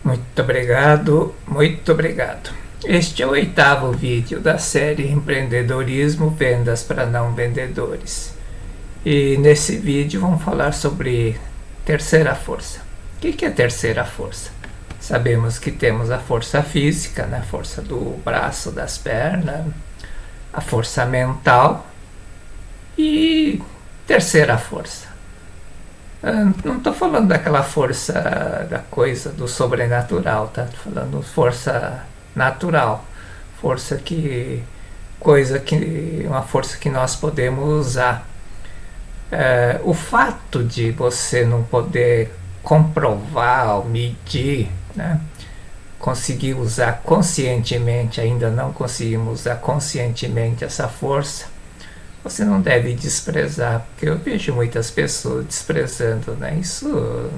Muito obrigado, muito obrigado. Este é o 8º vídeo da série Empreendedorismo, Vendas para Não Vendedores. E nesse vídeo vamos falar sobre terceira força. O que é terceira força? Sabemos que temos a força física, né? A força do braço, das pernas, a força mental e terceira força. Não estou falando daquela força da coisa do sobrenatural, tá? Estou falando força natural, uma força que nós podemos usar. O fato de você não poder comprovar ou medir, né? Conseguir usar conscientemente, ainda não conseguimos usar conscientemente essa força, você não deve desprezar, porque eu vejo muitas pessoas desprezando, né? Isso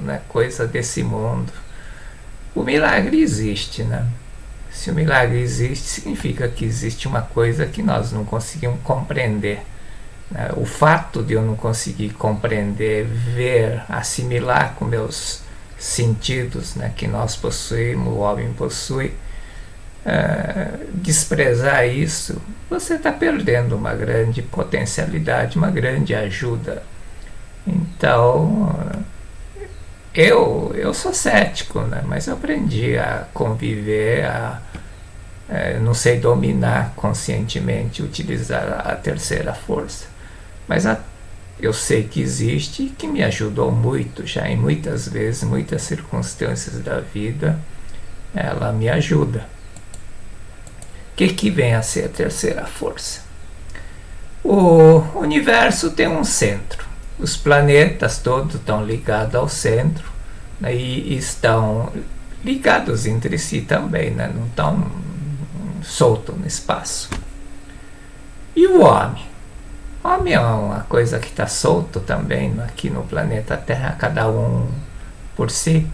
não é coisa desse mundo. O milagre existe, né? Se o milagre existe, significa que existe uma coisa que nós não conseguimos compreender. O fato de eu não conseguir compreender, ver, assimilar com meus sentidos, né, que nós possuímos, o homem possui, desprezar isso, você está perdendo uma grande potencialidade, uma grande ajuda. Então, eu sou cético, né, mas eu aprendi a conviver, não sei dominar conscientemente, utilizar a terceira força, mas eu sei que existe e que me ajudou muito já em muitas vezes, muitas circunstâncias da vida, ela me ajuda. O que vem a ser a terceira força? O universo tem um centro. Os planetas todos estão ligados ao centro, né, e estão ligados entre si também, né, não estão soltos no espaço. E o homem? O homem é uma coisa que está solto também aqui no planeta Terra, cada um por si?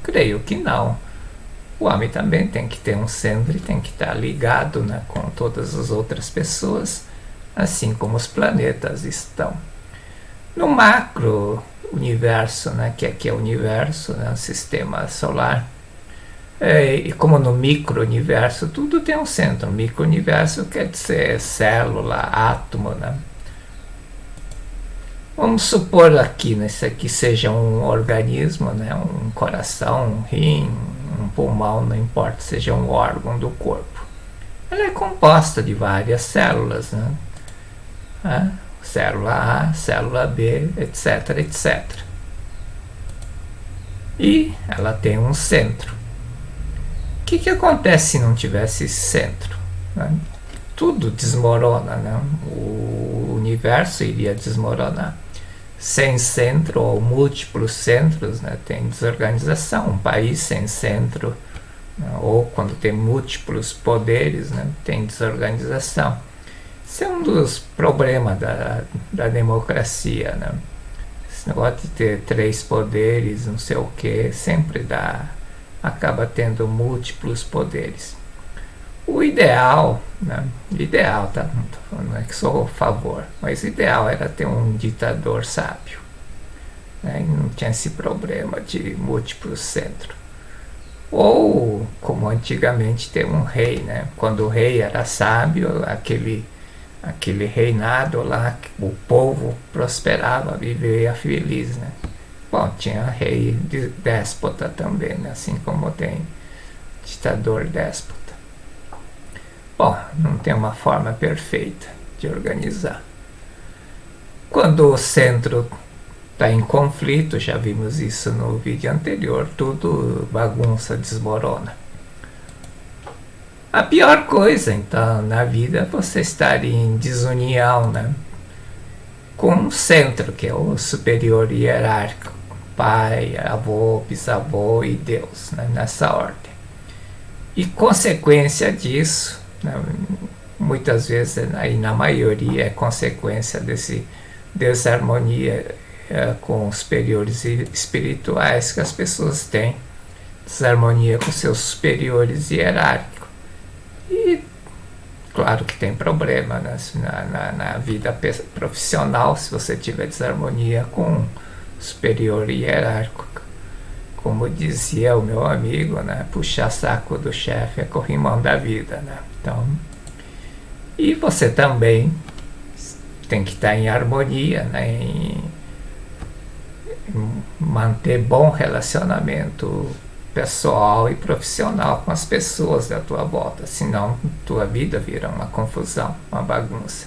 Creio que não. O homem também tem que ter um centro e tem que estar ligado, né, com todas as outras pessoas, assim como os planetas estão. No macro universo, né, que aqui é o universo, né, o sistema solar, e como no micro-universo, tudo tem um centro. Micro-universo quer dizer célula, átomo, né? Vamos supor aqui, né, isso aqui seja um organismo, né, um coração, um rim, um pulmão, não importa, seja um órgão do corpo. Ela é composta de várias células, né? Célula A, célula B, etc, etc. E ela tem um centro. O que acontece se não tivesse esse centro? Né? Tudo desmorona, né? O universo iria desmoronar. Sem centro ou múltiplos centros, né, tem desorganização. Um país sem centro, né, ou quando tem múltiplos poderes, né, tem desorganização. Isso é um dos problemas da democracia, né? Esse negócio de ter 3 poderes, não sei o que, sempre acaba tendo múltiplos poderes. O ideal, né? Ideal, tá? Não é que sou a favor, mas o ideal era ter um ditador sábio, né? E não tinha esse problema de múltiplos centros. Ou, como antigamente, ter um rei, né? Quando o rei era sábio, aquele reinado lá, o povo prosperava, vivia feliz, né? Bom, tinha rei déspota também, né? Assim como tem ditador déspota. Bom, não tem uma forma perfeita de organizar. Quando o centro está em conflito, já vimos isso no vídeo anterior, tudo bagunça, desmorona. A pior coisa, então, na vida é você estar em desunião, né, com o centro, que é o superior hierárquico, pai, avô, bisavô e Deus, né, nessa ordem. E consequência disso, muitas vezes, e na maioria, é consequência desse desarmonia com os superiores espirituais que as pessoas têm, desarmonia com seus superiores hierárquicos. E claro que tem problema, né, na vida profissional, se você tiver desarmonia com o superior hierárquico. como dizia o meu amigo, né? Puxar saco do chefe é corrimão da vida, né? Então, e você também tem que estar em harmonia, né? Em manter bom relacionamento pessoal e profissional com as pessoas da tua volta, senão tua vida vira uma confusão, uma bagunça.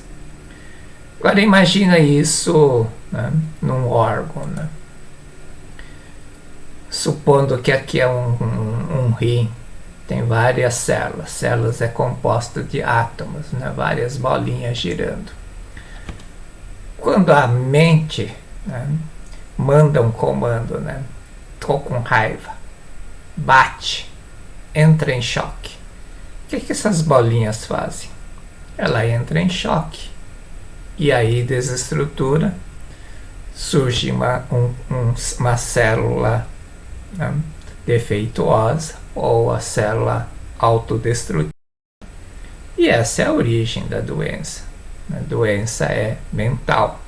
Agora imagina isso, né, num órgão, né? Supondo que aqui é um rim, tem várias células. Células é composto de átomos, né, várias bolinhas girando. Quando a mente, né, manda um comando, né? Tô com raiva, bate, entra em choque. O que essas bolinhas fazem? Ela entra em choque e aí desestrutura, surge uma célula, né, defeituosa ou a célula autodestrutiva. E essa é a origem da doença. A doença é mental.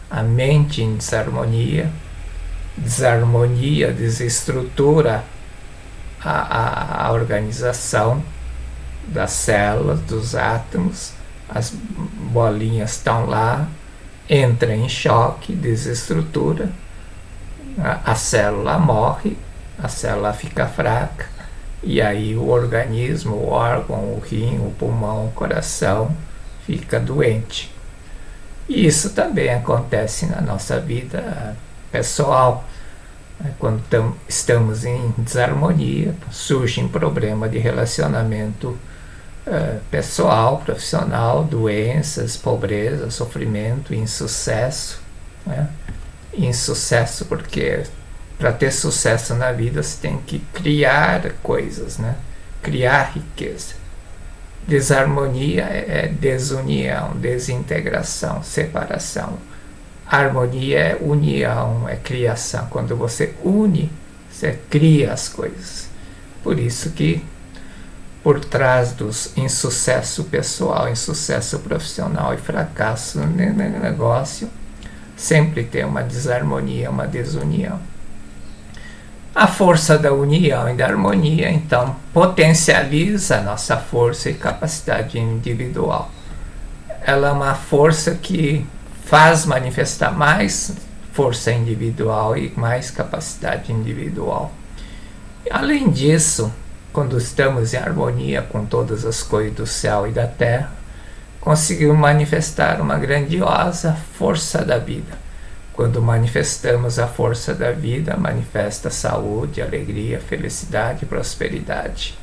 A mente em desarmonia desestrutura a organização das células, dos átomos, as bolinhas estão lá, entra em choque, desestrutura, a célula morre, a célula fica fraca, e aí o organismo, o órgão, o rim, o pulmão, o coração fica doente. E isso também acontece na nossa vida pessoal. Quando estamos em desarmonia, surge um problema de relacionamento pessoal, profissional, doenças, pobreza, sofrimento, insucesso. Né? Insucesso porque para ter sucesso na vida você tem que criar coisas, né? Criar riqueza. Desarmonia é desunião, desintegração, separação. Harmonia é união, é criação. Quando você une, você cria as coisas. Por isso que por trás dos insucesso pessoal, insucesso profissional e fracasso no negócio, sempre tem uma desarmonia, uma desunião. A força da união e da harmonia, então, potencializa a nossa força e capacidade individual. Ela é uma força que faz manifestar mais força individual e mais capacidade individual. Além disso, quando estamos em harmonia com todas as coisas do céu e da terra, conseguimos manifestar uma grandiosa força da vida. Quando manifestamos a força da vida, manifesta saúde, alegria, felicidade, prosperidade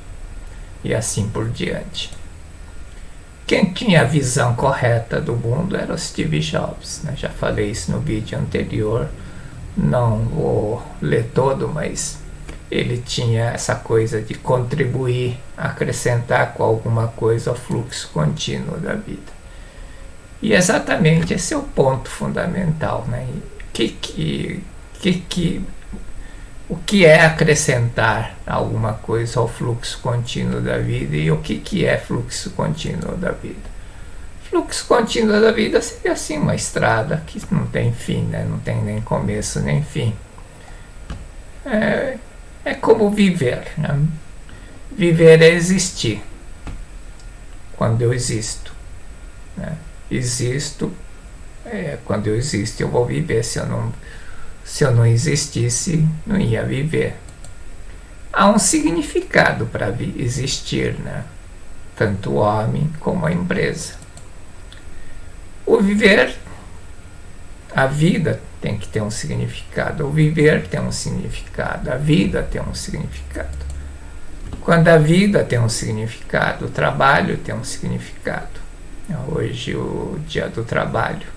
e assim por diante. Quem tinha a visão correta do mundo era o Steve Jobs, né? Já falei isso no vídeo anterior, não vou ler todo, mas ele tinha essa coisa de contribuir, acrescentar com alguma coisa ao fluxo contínuo da vida. E exatamente esse é o ponto fundamental, né? O que é acrescentar alguma coisa ao fluxo contínuo da vida e o que é fluxo contínuo da vida? Fluxo contínuo da vida seria assim uma estrada que não tem fim, né? Não tem nem começo nem fim. É como viver, né? Viver é existir. Quando eu existo, né? Existo, quando eu existo eu vou viver. Se eu não existisse, não ia viver. Há um significado para existir, né? Tanto o homem como a empresa. O viver, a vida tem que ter um significado. O viver tem um significado. A vida tem um significado. Quando a vida tem um significado, o trabalho tem um significado. Hoje o dia do trabalho.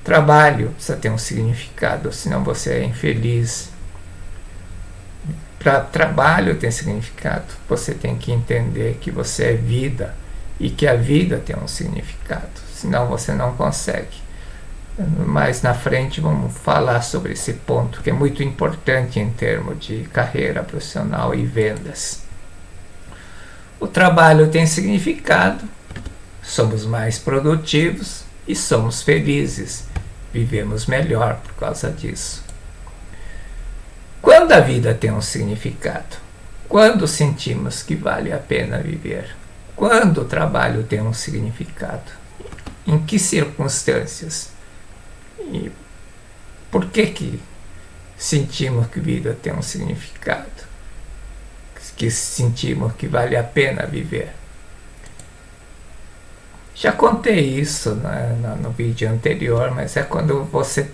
Trabalho precisa ter um significado, senão você é infeliz. Para trabalho ter significado, você tem que entender que você é vida e que a vida tem um significado, senão você não consegue. Mais na frente vamos falar sobre esse ponto que é muito importante em termos de carreira profissional e vendas. O trabalho tem significado, somos mais produtivos e somos felizes, vivemos melhor por causa disso. Quando a vida tem um significado? Quando sentimos que vale a pena viver? Quando o trabalho tem um significado? Em que circunstâncias? E por que sentimos que a vida tem um significado? Que sentimos que vale a pena viver? Já contei isso, né, no vídeo anterior, mas é quando você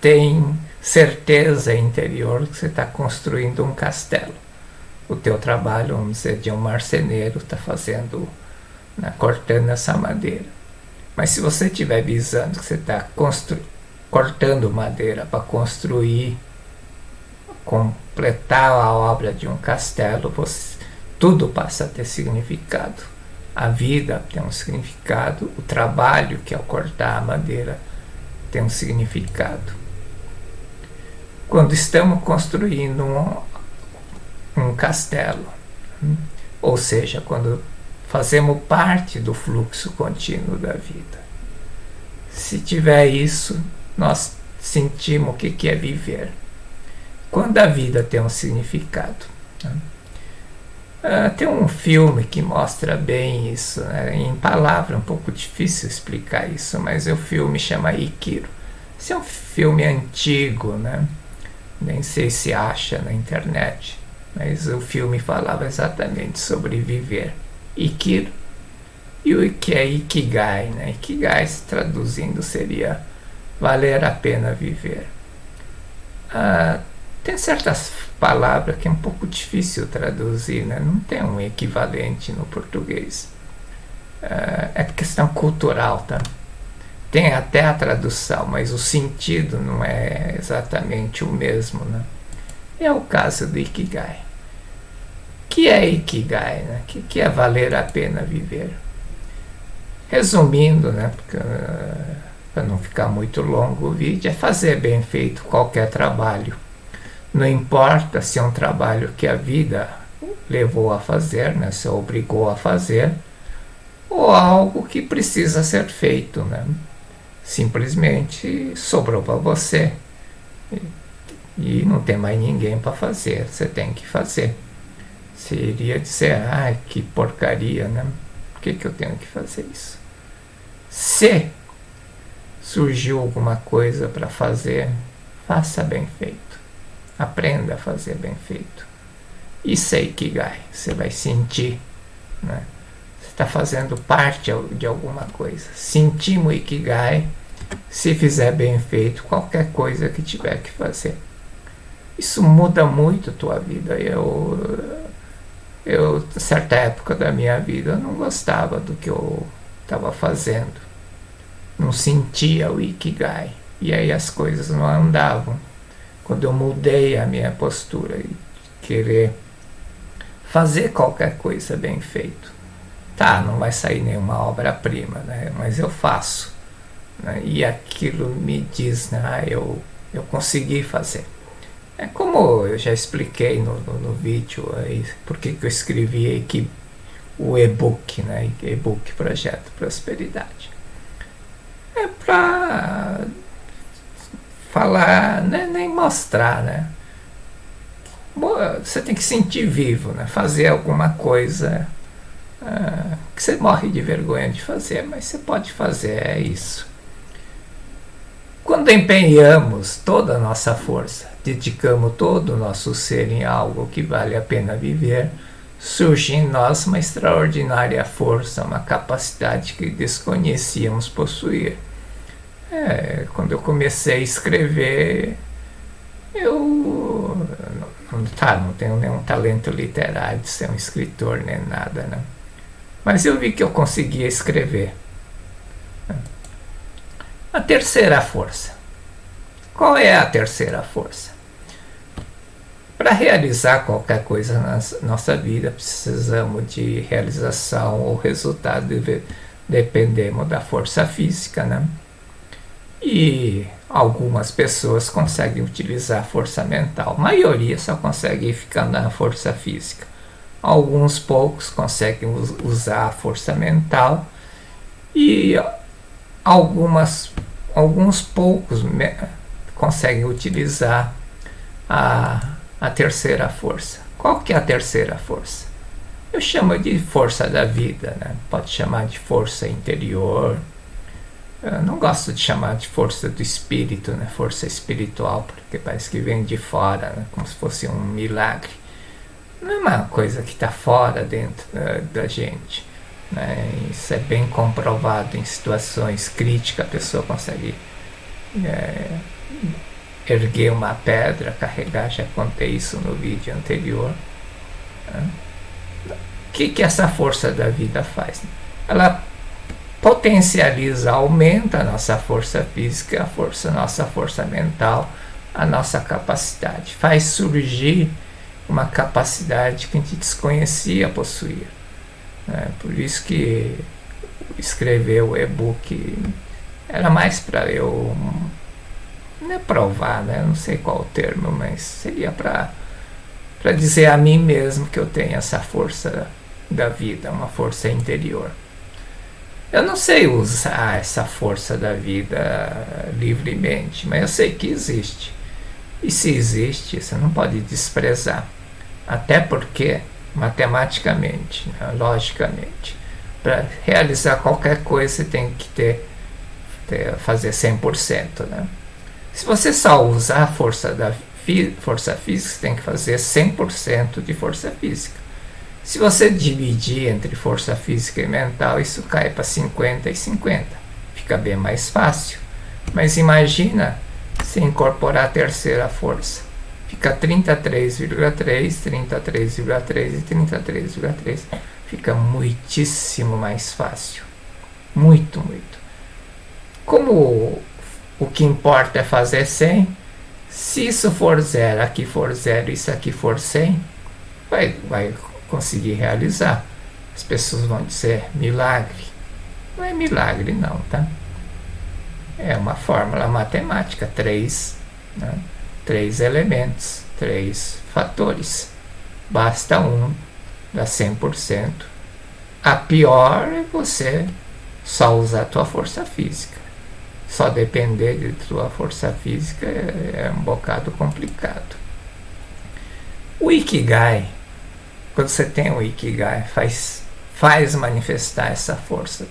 tem certeza interior que você está construindo um castelo. O teu trabalho, vamos dizer, de um marceneiro, está fazendo, né, cortando essa madeira. Mas se você estiver visando que você está cortando madeira para construir, completar a obra de um castelo, tudo passa a ter significado. A vida tem um significado, o trabalho, que é o cortar a madeira, tem um significado. Quando estamos construindo um castelo, ou seja, quando fazemos parte do fluxo contínuo da vida, se tiver isso, nós sentimos o que é viver. Quando a vida tem um significado, tem um filme que mostra bem isso, né? Em palavras, é um pouco difícil explicar isso, mas o filme chama Ikiru. Esse é um filme antigo, né? Nem sei se acha na internet, mas o filme falava exatamente sobre viver. Ikiru. E o que é Ikigai, né? Ikigai, traduzindo, seria valer a pena viver. Tem certas palavras que é um pouco difícil traduzir, né? Não tem um equivalente no português. É questão cultural, tá? Tem até a tradução, mas o sentido não é exatamente o mesmo, né? É o caso do Ikigai. O que é Ikigai, né? O que é valer a pena viver? Resumindo, né? Para não ficar muito longo o vídeo, é fazer bem feito qualquer trabalho. Não importa se é um trabalho que a vida levou a fazer, né, se obrigou a fazer, ou algo que precisa ser feito, né? Simplesmente sobrou para você e não tem mais ninguém para fazer, você tem que fazer. Seria dizer, que porcaria, né? Por que eu tenho que fazer isso? Se surgiu alguma coisa para fazer, faça bem feito. Aprenda a fazer bem feito. Isso é Ikigai. Você vai sentir, né? Você está fazendo parte de alguma coisa. Sentimos Ikigai. Se fizer bem feito, qualquer coisa que tiver que fazer. Isso muda muito a tua vida. Eu, certa época da minha vida, eu não gostava do que eu estava fazendo. Não sentia o Ikigai. E aí as coisas não andavam. Quando eu mudei a minha postura e querer fazer qualquer coisa bem feito. Tá, não vai sair nenhuma obra-prima, né? Mas eu faço. Né? E aquilo me diz, né? Eu consegui fazer. É como eu já expliquei no vídeo aí, porque eu escrevi aqui o e-book, né? E-book Projeto Prosperidade. É para falar, né, nem mostrar, né? Você tem que sentir vivo, né? Fazer alguma coisa que você morre de vergonha de fazer, mas você pode fazer, é isso. Quando empenhamos toda a nossa força, dedicamos todo o nosso ser em algo que vale a pena viver, surge em nós uma extraordinária força, uma capacidade que desconhecíamos possuir. Quando eu comecei a escrever, eu não tenho nenhum talento literário de ser um escritor nem nada, né? Mas eu vi que eu conseguia escrever. A terceira força. Qual é a terceira força? Para realizar qualquer coisa na nossa vida, precisamos de realização ou resultado, dependemos da força física, né? E algumas pessoas conseguem utilizar a força mental. A maioria só consegue ficar na força física. Alguns poucos conseguem usar a força mental e alguns poucos conseguem utilizar a a terceira força. Qual que é a terceira força? Eu chamo de força da vida, né? Pode chamar de força interior. Eu não gosto de chamar de força do espírito, né? Força espiritual, porque parece que vem de fora, né? Como se fosse um milagre. Não é uma coisa que está fora dentro da gente, né? Isso é bem comprovado em situações críticas. A pessoa consegue erguer uma pedra, carregar. Já contei isso no vídeo anterior, né? O que essa força da vida faz? Ela potencializa, aumenta a nossa força física, nossa força mental, a nossa capacidade. Faz surgir uma capacidade que a gente desconhecia possuir. Por isso que escrever o e-book era mais para eu, não é provar, né? Não sei qual o termo, mas seria para dizer a mim mesmo que eu tenho essa força da vida, uma força interior. Eu não sei usar essa força da vida livremente, mas eu sei que existe. E se existe, você não pode desprezar. Até porque, matematicamente, né, logicamente, para realizar qualquer coisa você tem que fazer 100%. Né? Se você só usar a força física, você tem que fazer 100% de força física. Se você dividir entre força física e mental, isso cai para 50 e 50. Fica bem mais fácil. Mas imagina se incorporar a terceira força. Fica 33,3, 33,3 e 33,3. Fica muitíssimo mais fácil. Muito, muito. Como o que importa é fazer 100, se isso for 0, aqui for 0, isso aqui for 100, vai conseguir realizar. As pessoas vão dizer milagre. Não é milagre não, tá? É uma fórmula matemática, 3 elementos, 3 fatores. Basta um, dá 100%. A pior é você só usar a tua força física. Só depender de tua força física é um bocado complicado. O Ikigai, quando você tem o Ikigai, faz manifestar essa força.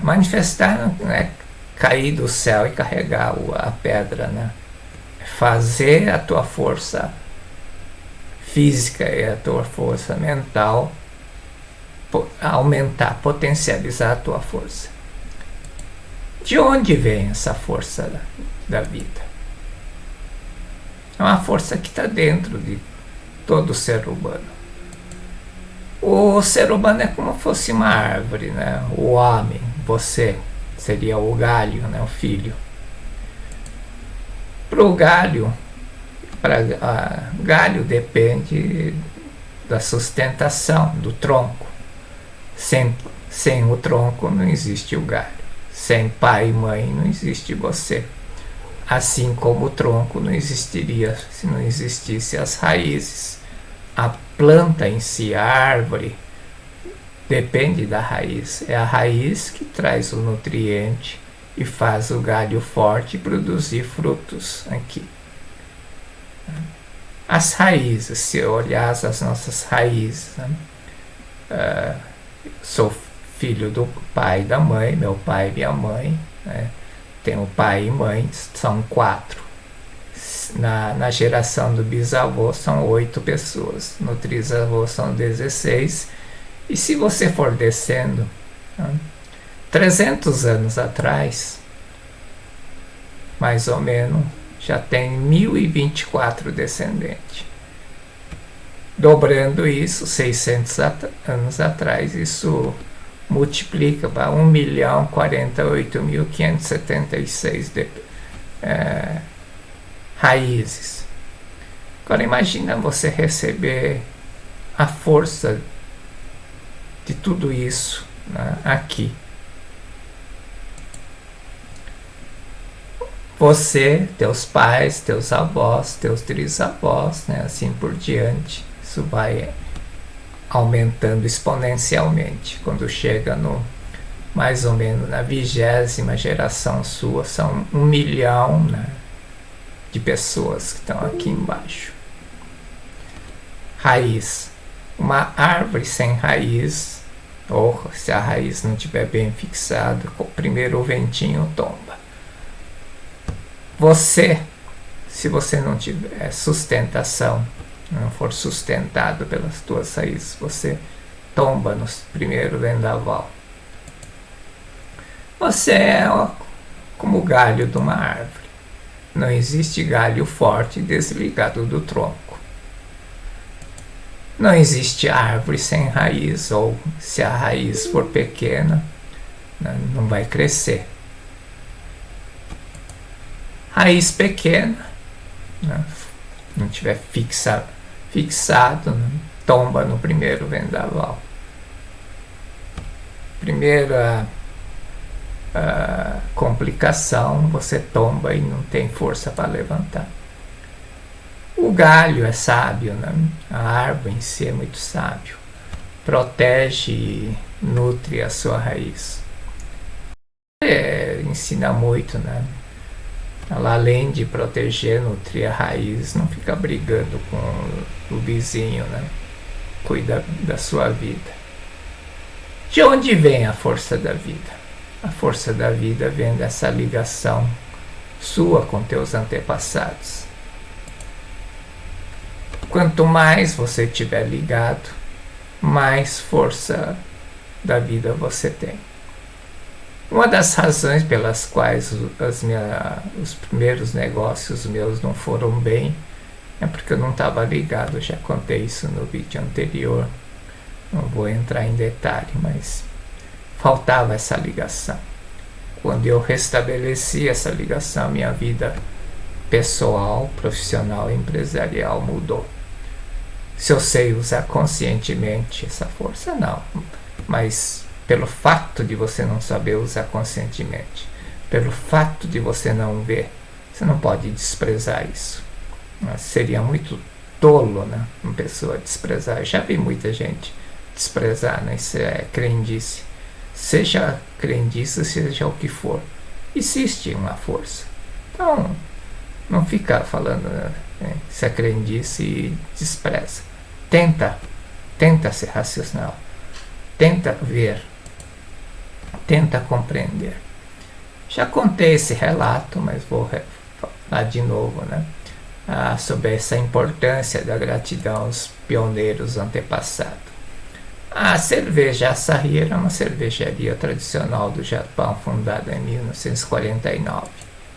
Manifestar não é cair do céu e carregar a pedra, né? É fazer a tua força física e a tua força mental aumentar, potencializar a tua força. De onde vem essa força da vida? É uma força que está dentro de todo ser humano. O ser humano é como se fosse uma árvore, né? O homem, você, seria o galho, né? O filho. Galho depende da sustentação do tronco. Sem o tronco não existe o galho. Sem pai e mãe não existe você. Assim como o tronco não existiria se não existisse as raízes. A planta em si, a árvore, depende da raiz. É a raiz que traz o nutriente e faz o galho forte produzir frutos aqui. As raízes, se olhar as nossas raízes, né? Sou filho do pai e da mãe, meu pai e minha mãe, né? Tenho pai e mãe, são 4. Na geração do bisavô são 8 pessoas, no trisavô são 16, e se você for descendo, 300 anos atrás, mais ou menos, já tem 1024 descendentes. Dobrando isso, 600 anos atrás, isso multiplica para 1.048.576 raízes. Agora imagina você receber a força de tudo isso, né, aqui. Você, teus pais, teus avós, teus trisavós, né, assim por diante. Isso vai aumentando exponencialmente. Quando chega no mais ou menos na 20ª geração sua, são 1 milhão, né? de pessoas que estão aqui embaixo. Raiz. Uma árvore sem raiz, ou se a raiz não estiver bem fixada, primeiro o ventinho tomba. Você, se você não tiver sustentação, não for sustentado pelas tuas raízes, você tomba no primeiro vendaval. Você é como o galho de uma árvore. Não existe galho forte desligado do tronco. Não existe árvore sem raiz, ou se a raiz for pequena, não vai crescer. Raiz pequena, não tiver fixado, tomba no primeiro vendaval. Primeira complicação, você tomba e não tem força para levantar. O galho é sábio, né? A árvore em si é muito sábio. Protege e nutre a sua raiz. Ensina muito, né? Ela, além de proteger, nutrir a raiz, não fica brigando com o vizinho, né? Cuida da sua vida. De onde vem a força da vida? A força da vida vem dessa ligação sua com teus antepassados. Quanto mais você estiver ligado, mais força da vida você tem. Uma das razões pelas quais os primeiros negócios meus não foram bem é porque eu não estava ligado. Eu já contei isso no vídeo anterior. Não vou entrar em detalhe, mas faltava essa ligação. Quando eu restabeleci essa ligação, minha vida pessoal, profissional e empresarial mudou. Se eu sei usar conscientemente essa força, não. Mas pelo fato de você não saber usar conscientemente, pelo fato de você não ver, você não pode desprezar isso. Mas seria muito tolo, né? Uma pessoa desprezar. Eu já vi muita gente desprezar, né? Isso é crendice. Seja crendice, seja o que for. Existe uma força. Então, não fica falando, né? Se é crendice e despreza. Tenta ser racional. Tenta ver. Tenta compreender. Já contei esse relato, mas vou falar de novo, né? Sobre essa importância da gratidão aos pioneiros antepassados. A cerveja Asahi era uma cervejaria tradicional do Japão, fundada em 1949.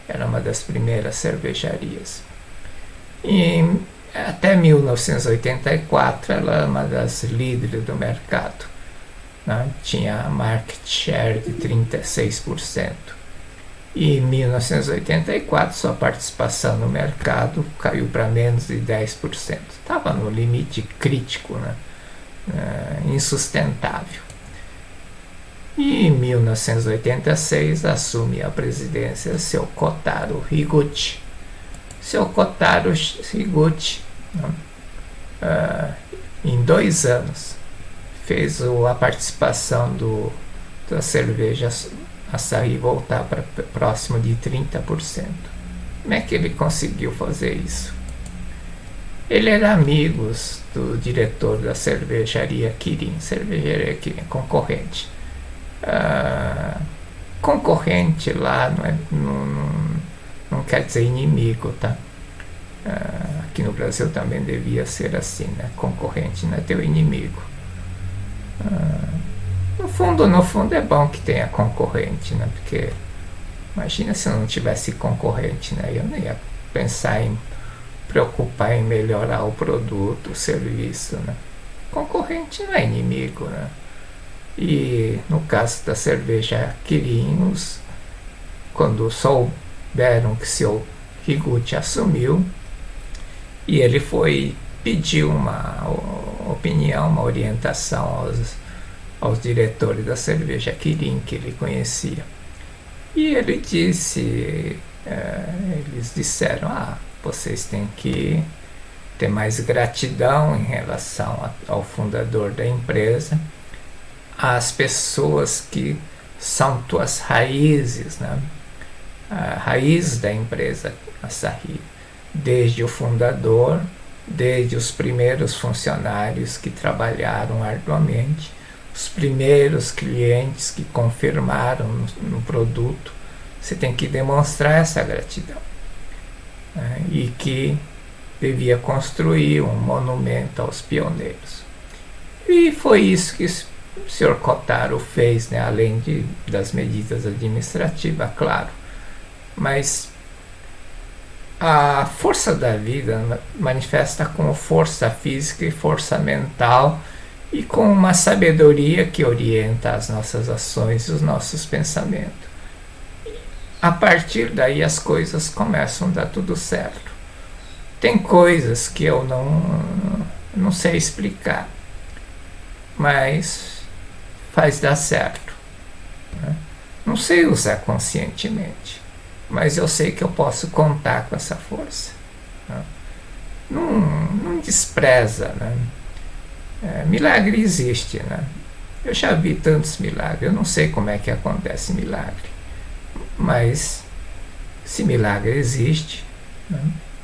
Era uma das primeiras cervejarias. E até 1984 ela era uma das líderes do mercado, né? Tinha market share de 36%. E em 1984 sua participação no mercado caiu para menos de 10%. Estava no limite crítico, né? Insustentável. E em 1986 assume a presidência seu Kotaro Higuchi. Seu Kotaro Higuchi, em 2 anos, fez a participação da cerveja Asahi voltar para próximo de 30%. Como é que ele conseguiu fazer isso? Ele era amigo do diretor da cervejaria Kirin, concorrente. Concorrente lá não quer dizer inimigo, tá? Aqui no Brasil também devia ser assim, né? Concorrente não é teu inimigo. No fundo é bom que tenha concorrente, né? Porque imagina se eu não tivesse concorrente, né? Eu não ia pensar em preocupar em melhorar o produto, o serviço, né? Concorrente não é inimigo, né? E no caso da cerveja Kirin, quando souberam que seu Higuchi assumiu, e ele foi pedir uma opinião, uma orientação aos diretores da cerveja Kirin que ele conhecia. E ele disse, eles disseram, vocês têm que ter mais gratidão em relação ao fundador da empresa, às pessoas que são tuas raízes, né? A raiz da empresa Asahi. desde o fundador, desde os primeiros funcionários que trabalharam arduamente, os primeiros clientes que confirmaram no produto. Você tem que demonstrar essa gratidão, né? E que devia construir um monumento aos pioneiros. E foi isso que o Sr. Kotaro fez, né? Além das medidas administrativas, claro. Mas a força da vida manifesta como força física e força mental, e com uma sabedoria que orienta as nossas ações e os nossos pensamentos. A partir daí as coisas começam a dar tudo certo. Tem coisas que eu não sei explicar, mas faz dar certo, né? Não sei usar conscientemente, mas eu sei que eu posso contar com essa força, né? Não despreza, né? Milagre existe, né? Eu já vi tantos milagres, eu não sei como é que acontece milagre, mas se milagre existe, né?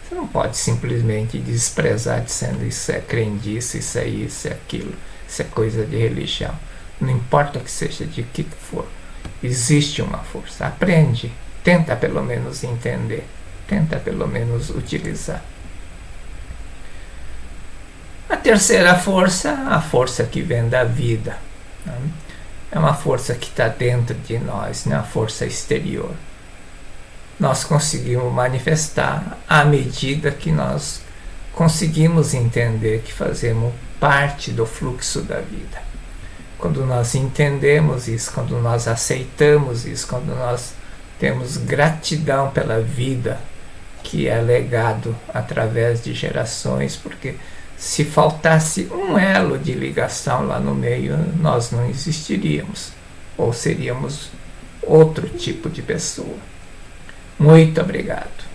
Você não pode simplesmente desprezar dizendo isso é crendice, isso é isso, é aquilo, isso é coisa de religião. Não importa que seja de que for, existe uma força. Aprende, tenta pelo menos entender, tenta pelo menos utilizar. A terceira força, a força que vem da vida, né? É uma força que está dentro de nós, não é uma força exterior. Nós conseguimos manifestar à medida que nós conseguimos entender que fazemos parte do fluxo da vida. Quando nós entendemos isso, quando nós aceitamos isso, quando nós temos gratidão pela vida que é legado através de gerações, porque se faltasse um elo de ligação lá no meio, nós não existiríamos, ou seríamos outro tipo de pessoa. Muito obrigado.